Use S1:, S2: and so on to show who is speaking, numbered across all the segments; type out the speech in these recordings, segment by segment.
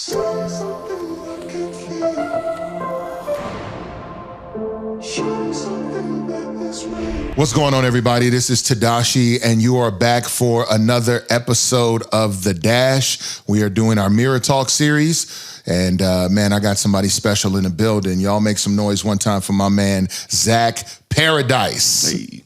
S1: What's going on, everybody? This is Tedashii, and you are back for another episode of The Dash. We are doing our Mirror Talk series, and man, I got somebody special in the building. Y'all make some noise one time for my man, Zach Paradis.
S2: Hey.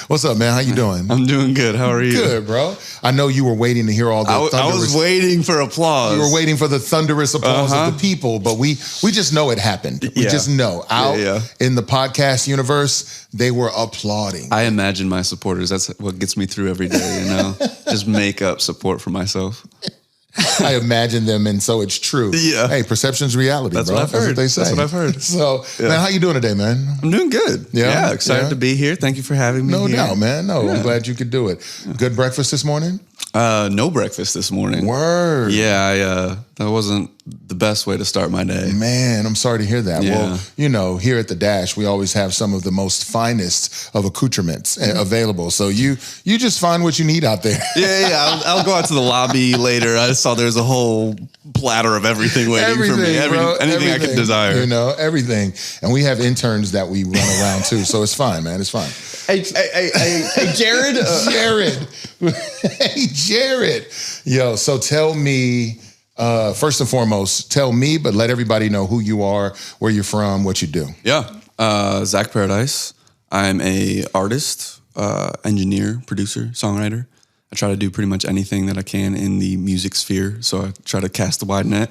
S1: What's up, man? How you doing?
S2: I'm doing good. How are you?
S1: Good, bro. I know you were waiting to hear all the thunderous...
S2: I was waiting for applause.
S1: You were waiting for the thunderous applause of the people, but we just know it happened. We just know. Out in the podcast universe, they were applauding.
S2: I imagine my supporters. That's what gets me through every day, you know? Just make up support for myself.
S1: I imagine them, and so it's true.
S2: Yeah.
S1: Hey, perception's reality,
S2: That's
S1: bro.
S2: what I've heard.
S1: That's what they say.
S2: That's what I've heard.
S1: So, man, how you doing today, man?
S2: I'm doing good. Yeah, excited to be here. Thank you for having me.
S1: No doubt, man. No, I'm glad you could do it. Good breakfast this morning?
S2: No breakfast this morning.
S1: Word.
S2: Yeah, that wasn't the best way to start my day.
S1: Man, I'm sorry to hear that.
S2: Yeah.
S1: Well, you know, here at the Dash, we always have some of the most finest of accoutrements available. So you just find what you need out there.
S2: Yeah. I'll go out to the lobby later. I saw there's a whole platter of everything waiting for me. Anything I could desire.
S1: You know, everything. And we have interns that we run around too. So it's fine, man. It's fine.
S2: Hey, Jared.
S1: Hey, Jared. Yo, so tell me, first and foremost, tell me, but let everybody know who you are, where you're from, what you do.
S2: Yeah. Zach Paradis. I'm a artist, engineer, producer, songwriter. I try to do pretty much anything that I can in the music sphere. So I try to cast a wide net.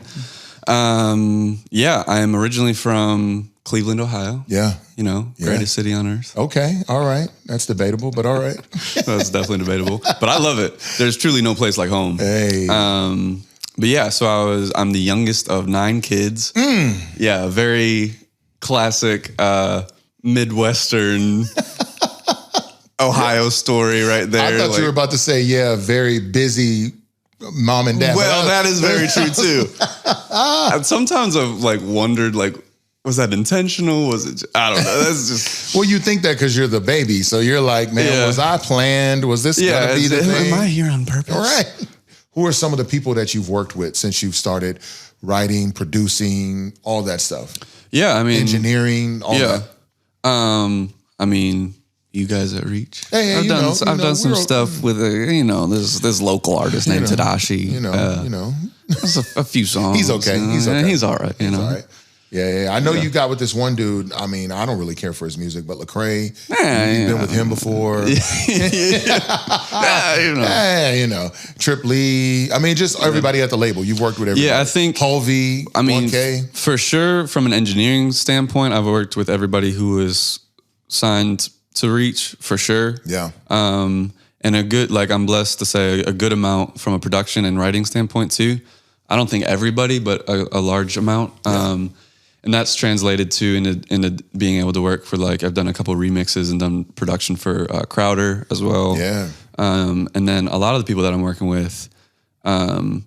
S2: I am originally from Cleveland, Ohio. Yeah. You know, greatest city on earth.
S1: Okay. All right. That's debatable, but all right.
S2: That's definitely debatable. But I love it. There's truly no place like home.
S1: Hey.
S2: But yeah, so I'm the youngest of 9 kids. Yeah, very classic Midwestern Ohio story right there.
S1: I thought you were about to say, very busy mom and dad.
S2: Well, that is very true too. And sometimes I've wondered, was that intentional? Was it? I don't know. That's just.
S1: Well, you think that because you're the baby, so you're like, man, was I planned? Was this gonna be the thing?
S2: Am I here on purpose?
S1: All right. Who are some of the people that you've worked with since you've started writing, producing, all that stuff?
S2: Yeah, I mean,
S1: engineering, all that.
S2: I mean, you guys at Reach.
S1: Hey,
S2: I've done some stuff with this local artist named Tedashii.
S1: You know,
S2: there's a few songs.
S1: He's okay. He's okay.
S2: He's all right. You know.
S1: All right. Yeah. I know you got with this one dude. I mean, I don't really care for his music, but Lecrae, you've been with him before. Trip Lee. I mean, just everybody at the label. You've worked with everybody.
S2: Yeah, I think
S1: Hulvey.
S2: I mean,
S1: 1K.
S2: For sure, from an engineering standpoint, I've worked with everybody who is signed to Reach, for sure.
S1: Yeah.
S2: And a good, I'm blessed to say a good amount from a production and writing standpoint too. I don't think everybody, but a large amount.
S1: Yeah.
S2: And that's translated to into being able to work for I've done a couple of remixes and done production for Crowder as well.
S1: Yeah.
S2: And then a lot of the people that I'm working with are,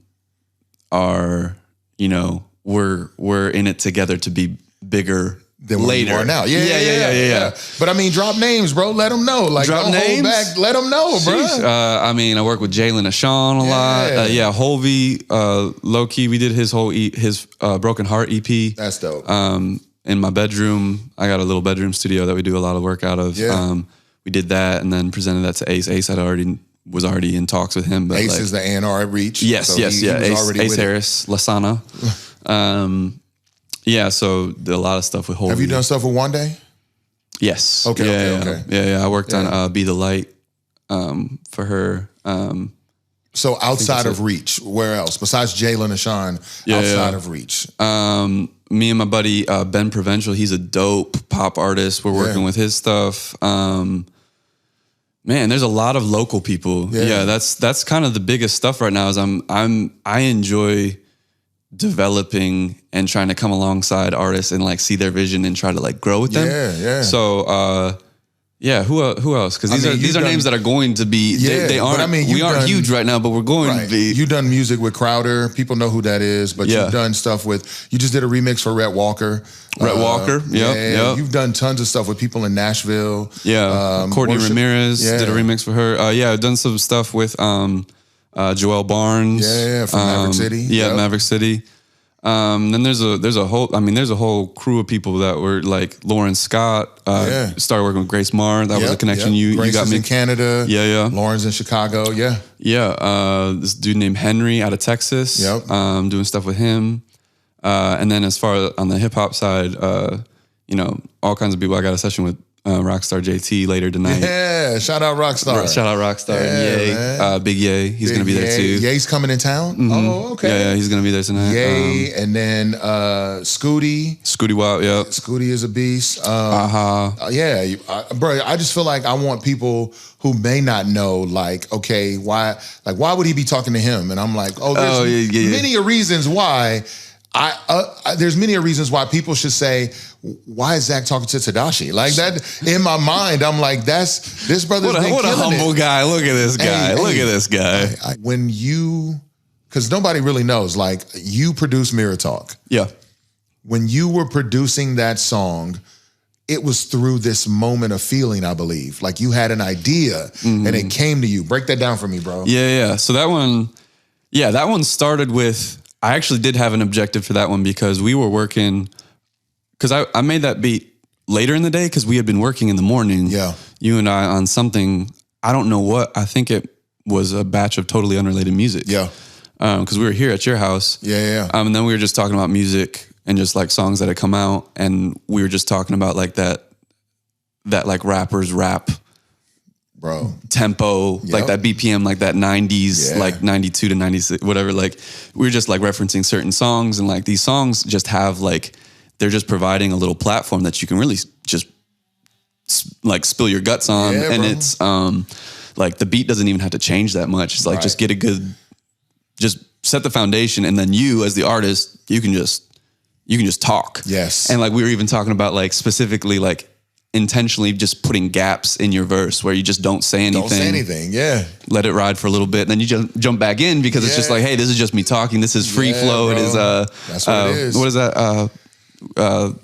S2: we're in it together to be bigger
S1: than
S2: later.
S1: You are now. Yeah. But I mean, drop names, bro. Let them know.
S2: Drop names?
S1: Hold back. Let them know, bro.
S2: I mean, I work with Jalen Ashawn a lot. Hulvey, low key. We did his whole his Broken Heart EP.
S1: That's dope.
S2: In my bedroom, I got a little bedroom studio that we do a lot of work out of.
S1: Yeah.
S2: We did that and then presented that to Ace. Ace was already in talks with him. But
S1: Ace is the A&R at Reach.
S2: Yes,
S1: so
S2: Ace Harris, Lasana. So a lot of stuff with Hulvey.
S1: Have you done stuff with One Day?
S2: Yes.
S1: Okay.
S2: Yeah. I worked on Be the Light for her.
S1: So outside of Reach, where else? Besides Jalen and Sean, outside of Reach?
S2: Me and my buddy Ben Provincial, he's a dope pop artist. We're working with his stuff. Man, there's a lot of local people. Yeah, that's kind of the biggest stuff right now is I enjoy developing and trying to come alongside artists and see their vision and try to grow with them.
S1: Yeah.
S2: So who else? Because these are names that are going to be they aren't. We aren't huge right now, but we're going to be.
S1: You've done music with Crowder. People know who that is, but you've done stuff with. You just did a remix for Rhett Walker.
S2: Yep.
S1: You've done tons of stuff with people in Nashville.
S2: Yeah. Courtney Ramirez did a remix for her. I've done some stuff with Joel Barnes.
S1: From Maverick City.
S2: Maverick City. Then there's a whole crew of people that were like Lauren Scott, started working with Grace Marr. That was a connection you got me
S1: in Canada.
S2: Yeah.
S1: Lauren's in Chicago.
S2: Yeah. This dude named Henry out of Texas. Doing stuff with him. And then as far as on the hip hop side, all kinds of people. I got a session with Rockstar JT later tonight.
S1: Yeah, shout out Rockstar.
S2: Shout out Rockstar and Ye. Big Ye. He's going to be there too.
S1: Ye's coming in town?
S2: Mm-hmm.
S1: Oh, okay.
S2: Yeah, he's going to be there tonight.
S1: Ye, and then Scooty.
S2: Scooty Wild, yeah.
S1: Scooty is a beast.
S2: Yeah,
S1: bro, I just feel like I want people who may not know, like, okay, why would he be talking to him? And I'm like, there's many reasons why. There's many reasons why people should say, why is Zach talking to Tedashii? Like that in my mind, I'm like, this brother's
S2: what a humble guy. Look at this guy. Look at this guy.
S1: Because nobody really knows, like you produce Mirror Talk.
S2: Yeah.
S1: When you were producing that song, it was through this moment of feeling, I believe. Like you had an idea and it came to you. Break that down for me, bro.
S2: Yeah. So that one started with, I actually did have an objective for that one because we were working, because I made that beat later in the day because we had been working in the morning.
S1: Yeah.
S2: You and I on something, I don't know what, I think it was a batch of totally unrelated music.
S1: Yeah.
S2: Because we were here at your house.
S1: Yeah.
S2: And then we were just talking about music and just like songs that had come out. And we were just talking about like that like rappers rap.
S1: Bro.
S2: Tempo, like that BPM, like that 90s, like 92 to 96, whatever. Like we were just like referencing certain songs, and like these songs just have like, they're just providing a little platform that you can really just like spill your guts on.
S1: Yeah,
S2: and
S1: bro.
S2: It's like the beat doesn't even have to change that much. It's like, just get a good, just set the foundation. And then you as the artist, you can just talk.
S1: Yes.
S2: And like, we were even talking about like specifically like, intentionally just putting gaps in your verse where you just don't say anything.
S1: Don't say anything, yeah.
S2: Let it ride for a little bit. And then you just jump back in because it's just like, hey, this is just me talking. This is free flow.
S1: Bro.
S2: It is,
S1: that's what it is.
S2: What is that?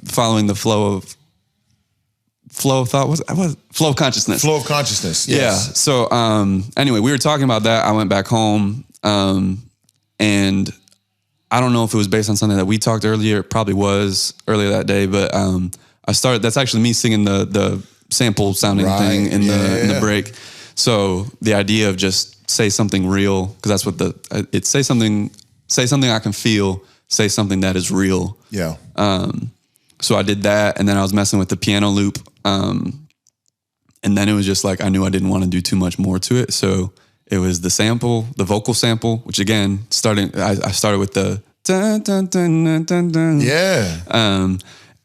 S2: Following the flow of thought? Flow of consciousness.
S1: Flow of consciousness, yes.
S2: Yeah. So anyway, we were talking about that. I went back home and I don't know if it was based on something that we talked earlier. It probably was earlier that day, but that's actually me singing the sample sounding thing in the break. So the idea of just say something real, because that's what it's say something I can feel, say something that is real.
S1: Yeah.
S2: So I did that, and then I was messing with the piano loop. And then it was just like, I knew I didn't want to do too much more to it. So it was the vocal sample, which again, I started with the dun, dun, dun, dun, dun, dun.
S1: Yeah.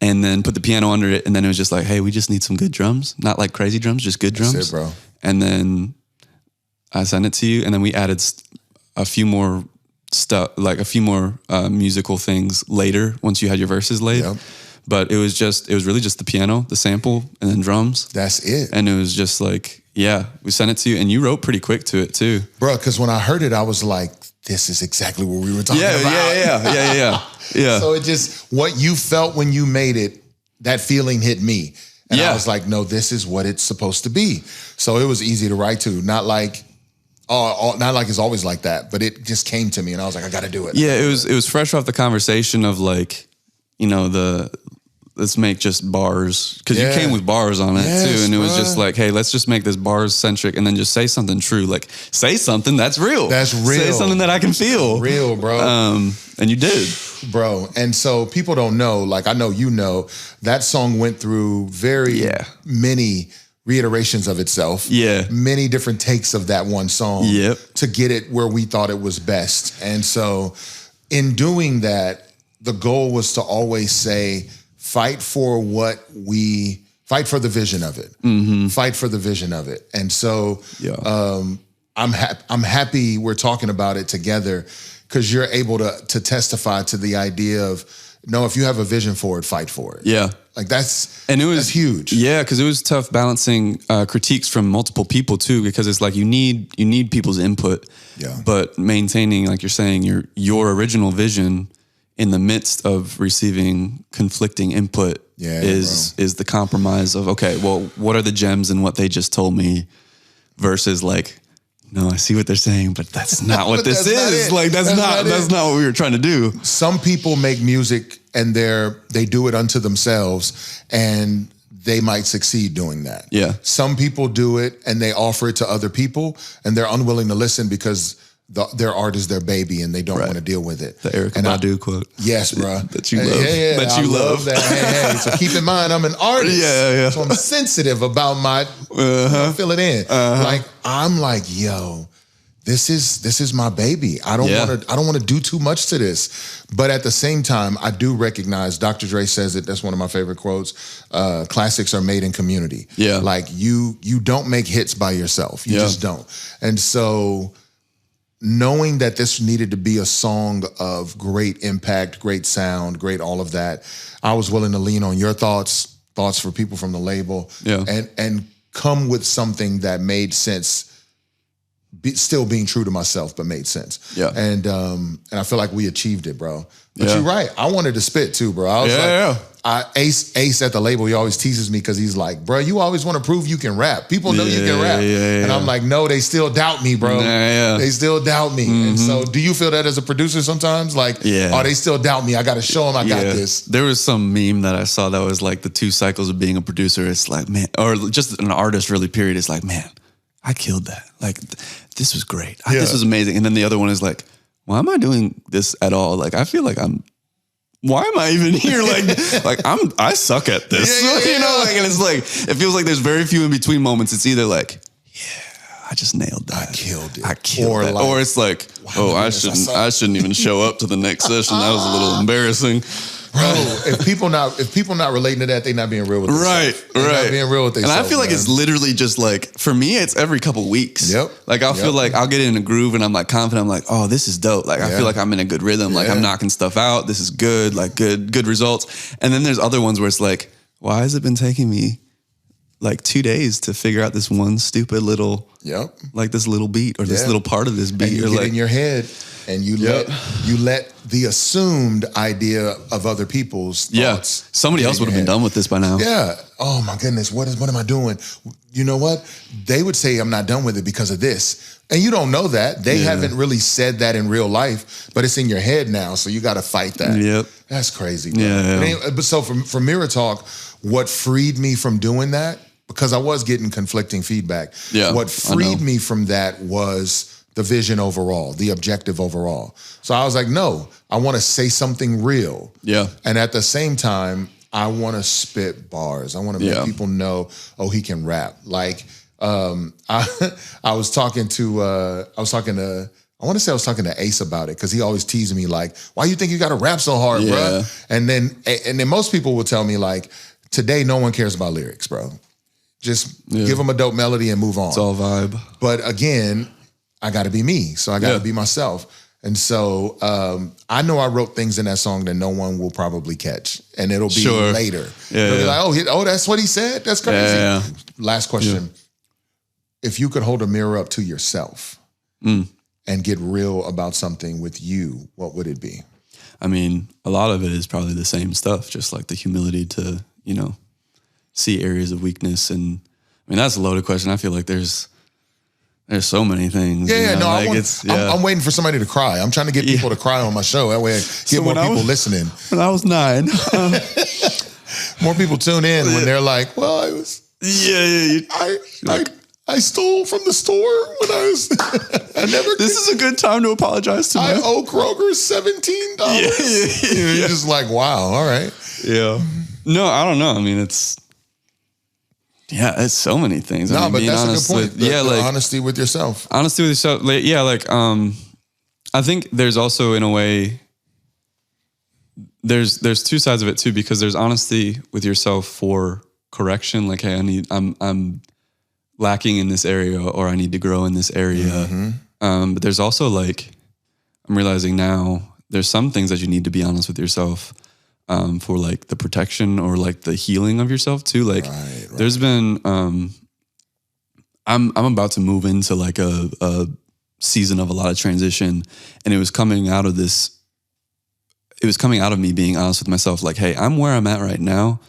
S2: And then put the piano under it. And then it was just like, hey, we just need some good drums. Not like crazy drums, just good drums.
S1: That's it, bro.
S2: And then I sent it to you. And then we added a few more stuff, like a few more musical things later once you had your verses laid.
S1: Yep.
S2: But it was really just the piano, the sample, and then drums.
S1: That's it.
S2: And it was just like, we sent it to you. And you wrote pretty quick to it too.
S1: Bro, because when I heard it, I was like, this is exactly what we were talking about.
S2: Yeah.
S1: So it just, what you felt when you made it, that feeling hit me. And I was like, no, this is what it's supposed to be. So it was easy to write to. Not like it's always like that, but it just came to me and I was like, I got to do it.
S2: Yeah, it was fresh off the conversation of like, let's make just bars, because you came with bars on it too, and it was just like, hey, let's just make this bars centric, and then just say something true, like say something that's real.
S1: That's real.
S2: Say something that I can feel.
S1: Real, bro.
S2: And you did,
S1: bro. And so people don't know, like I know that song went through very many reiterations of itself.
S2: Yeah,
S1: many different takes of that one song.
S2: Yep.
S1: To get it where we thought it was best, and so in doing that, the goal was to always say, fight for the vision of it. Mm-hmm. Fight for the vision of it. And so I'm happy we're talking about it together, because you're able to testify to the idea of, no, if you have a vision for it, fight for it.
S2: Yeah.
S1: Like that's huge.
S2: Yeah, because it was tough balancing critiques from multiple people too, because it's like you need people's input.
S1: Yeah.
S2: But maintaining, like you're saying, your original vision in the midst of receiving conflicting input is the compromise of, okay, well, what are the gems in what they just told me versus like, no, I see what they're saying, but that's not what this is.
S1: Like,
S2: that's not what we were trying to do.
S1: Some people make music and they do it unto themselves, and they might succeed doing that.
S2: Yeah.
S1: Some people do it and they offer it to other people, and they're unwilling to listen because their art is their baby and they don't want to deal with it.
S2: The Erykah Badu quote.
S1: Yes, bro.
S2: That you love. That you love.
S1: That. Hey. So keep in mind, I'm an artist.
S2: Yeah.
S1: So I'm sensitive about my, fill it in. Like, I'm like, yo, this is my baby. I don't want to do too much to this. But at the same time, I do recognize, Dr. Dre says it, that's one of my favorite quotes, classics are made in community.
S2: Yeah.
S1: Like, you don't make hits by yourself. You just don't. And so knowing that this needed to be a song of great impact, great sound, great all of that, I was willing to lean on your thoughts for people from the label, and come with something that made sense, still being true to myself, but made sense.
S2: Yeah.
S1: And I feel like we achieved it, bro. But you're right. I wanted to spit too, bro. I was Ace at the label, he always teases me because he's like, bro, you always want to prove you can rap. People know you can rap. And I'm like, no, they still doubt me, bro. They still doubt me. And so do you feel that as a producer sometimes? Like, oh, they still doubt me. I got to show them I got this.
S2: There was some meme that I saw that was like the 2 cycles of being a producer. It's like, man, or just an artist really, period. It's like, man, I killed that. Like, this was great. This was amazing. And then the other one is like, why am I doing this at all? Like, I feel like why am I even here? I suck at this. You know, like, and it's like, it feels like there's very few in between moments. It's either like, I just nailed that.
S1: I killed it.
S2: I killed that. Or it's like, I shouldn't even show up to the next session. That was a little embarrassing.
S1: Bro, if people not relating to that, they not being real with themselves.
S2: Right.
S1: Not being real with themselves.
S2: And I feel like it's literally just like, for me, it's every couple weeks.
S1: Yep.
S2: Like, I'll feel like I'll get in a groove and I'm like confident. I'm like, oh, this is dope. Like, I feel like I'm in a good rhythm. Like, I'm knocking stuff out. This is good. Like, good results. And then there's other ones where it's like, why has it been taking me like 2 days to figure out this one stupid little, like this little beat or this little part of this beat?
S1: And you get in your head and you let the assumed idea of other people's thoughts.
S2: Somebody else would have been done with this by now.
S1: Yeah. Oh my goodness. What am I doing? You know what? They would say I'm not done with it because of this. And you don't know that. They haven't really said that in real life, but it's in your head now. So you got to fight that.
S2: Yep.
S1: That's crazy. Bro.
S2: Yeah.
S1: But so for Mirror Talk, what freed me from doing that, because I was getting conflicting feedback.
S2: Yeah,
S1: what freed me from that was the vision overall, the objective overall. So I was like, no, I want to say something real. Yeah. And at the same time, I want to spit bars. I want to make people know, oh, he can rap. Like, I was talking to I want to say I was talking to Ace about it, because he always teased me like, why you think you got to rap so hard, bro? And then most people will tell me like, today no one cares about lyrics, bro. Just give them a dope melody and move on.
S2: It's all vibe.
S1: But again, I got to be me. So I got to be myself. And so I know I wrote things in that song that no one will probably catch. And it'll be later. They'll be like, oh, that's what he said? That's crazy. Last question. If you could hold a mirror up to yourself and get real about something with you, what would it be?
S2: I mean, a lot of it is probably the same stuff. Just like the humility to, see areas of weakness. And I mean, that's a loaded question. I feel like there's so many things.
S1: I'm waiting for somebody to cry. I'm trying to get people to cry on my show. That way I get more people listening.
S2: When I was 9.
S1: More people tune in when they're like, well, I was... I stole from the store when I was...
S2: This is a good time to apologize to me.
S1: I owe Kroger $17. You're just like, wow, all right.
S2: Yeah. No, I don't know. I mean, it's so many things.
S1: No, but that's a good point. The honesty with yourself.
S2: Honesty with yourself. I think there's also, in a way, there's 2 sides of it too, because there's honesty with yourself for correction. Like, hey, I'm lacking in this area, or I need to grow in this area. But there's also like, I'm realizing now, there's some things that you need to be honest with yourself for like the protection or like the healing of yourself too. Like there's been, I'm about to move into like a season of a lot of transition, and it was coming out of me being honest with myself. Like, hey, I'm where I'm at right now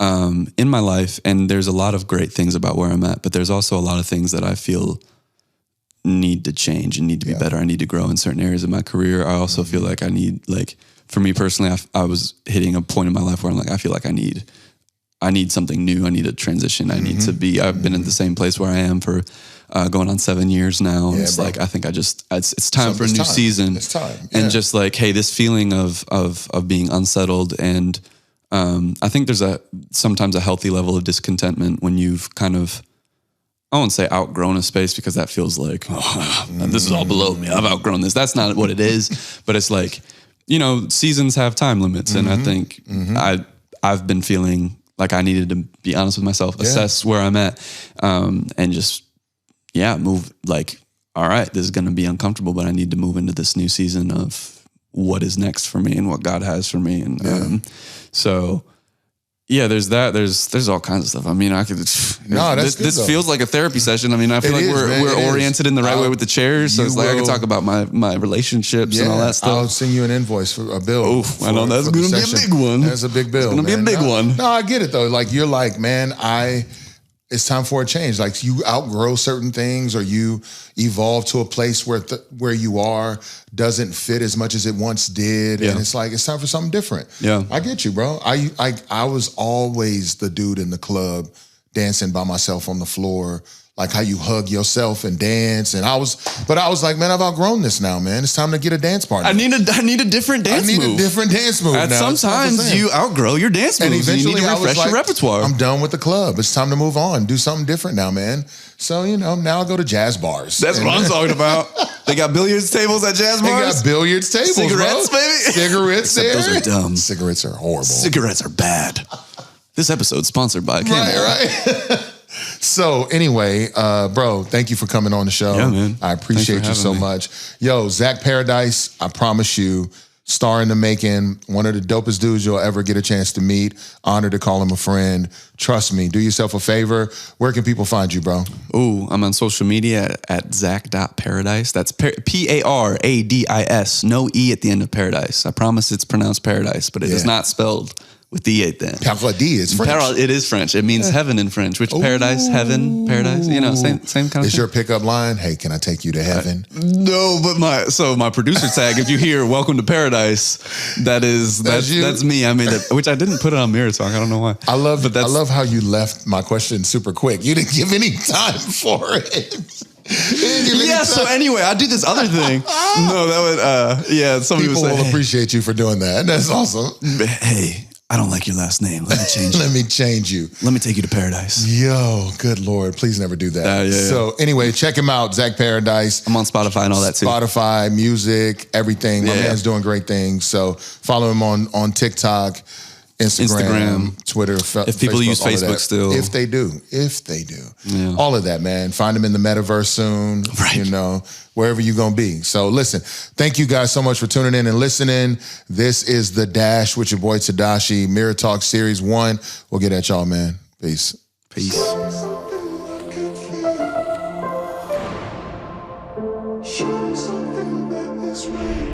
S2: in my life, and there's a lot of great things about where I'm at, but there's also a lot of things that I feel need to change and need to be better. I need to grow in certain areas of my career. I also feel like I need, like, for me personally, I was hitting a point in my life where I'm like, I feel like I need something new. I need a transition. I need to be, I've been in the same place where I am for going on 7 years now. And it's bro. Like, I think it's time for a new season. It's time. Yeah. And just like, hey, this feeling of being unsettled. And I think there's sometimes a healthy level of discontentment when you've kind of, I won't say outgrown a space, because that feels like, this is all below me. I've outgrown this. That's not what it is. But it's like, you know, seasons have time limits. And I think I've been feeling like I needed to be honest with myself, assess where I'm at, and just, move, like, all right, this is going to be uncomfortable, but I need to move into this new season of what is next for me and what God has for me. And so... yeah, there's that. There's all kinds of stuff. I mean, I could. No, this feels like a therapy session. I mean, I feel like we're oriented in the right way with the chairs. So it's like I can talk about my relationships and all that stuff.
S1: I'll send you an invoice for a bill.
S2: I know that's going to be a big one.
S1: That's a big bill.
S2: It's going to be a big one.
S1: No, I get it though. Like, you're like, man, it's time for a change. Like, you outgrow certain things, or you evolve to a place where you are doesn't fit as much as it once did. And it's like, it's time for something different. Yeah. I get you, bro. I was always the dude in the club dancing by myself on the floor, like how you hug yourself and dance. And I was like, man, I've outgrown this now, man. It's time to get a dance partner.
S2: I need a different dance move.
S1: I need a different dance move now.
S2: Sometimes you outgrow your dance moves, and eventually you need to refresh your repertoire.
S1: I'm done with the club. It's time to move on. Do something different now, man. So, you know, now I go to jazz bars.
S2: That's what I'm talking about. They got billiards tables at jazz bars?
S1: They got billiards tables,
S2: cigarettes,
S1: bro.
S2: baby?
S1: Cigarettes there?
S2: Those are dumb.
S1: Cigarettes are horrible.
S2: Cigarettes are bad. This episode's sponsored by Camel.
S1: Right. So anyway, bro, thank you for coming on the show.
S2: Yeah, man.
S1: I appreciate you so much. Yo, Zach Paradis, I promise you, star in the making, one of the dopest dudes you'll ever get a chance to meet. Honored to call him a friend. Trust me, do yourself a favor. Where can people find you, bro?
S2: Ooh, I'm on social media at Zach.Paradis. That's Paradis. No E at the end of Paradise. I promise it's pronounced Paradise, but it is not spelled with the E at the end.
S1: Paradis is French.
S2: It is French. It means heaven in French, which paradise, heaven, paradise, you know, same kind of thing.
S1: Is your pickup line, hey, can I take you to heaven?
S2: No, but my producer tag, if you hear welcome to paradise, that's me. I made that, which I didn't put it on Mirror Talk. I don't know why.
S1: I love how you left my question super quick. You didn't give any time for it.
S2: So anyway, I do this other thing. No, that would, somebody
S1: people will appreciate you for doing that. That's awesome.
S2: Hey, I don't like your last name. Let me change you.
S1: Let me change you.
S2: Let me take you to paradise.
S1: Yo, good Lord. Please never do that. So anyway, check him out, Zach Paradis.
S2: I'm on Spotify and all that too.
S1: Spotify, music, everything. My man's doing great things. So follow him on TikTok, Instagram, Twitter,
S2: if people
S1: Facebook,
S2: use Facebook still.
S1: If they do. Yeah. All of that, man. Find him in the metaverse soon, you know, wherever you're going to be. So listen, thank you guys so much for tuning in and listening. This is The Dash with your boy Tedashii, Mirror Talk Series 1. We'll get at y'all, man. Peace.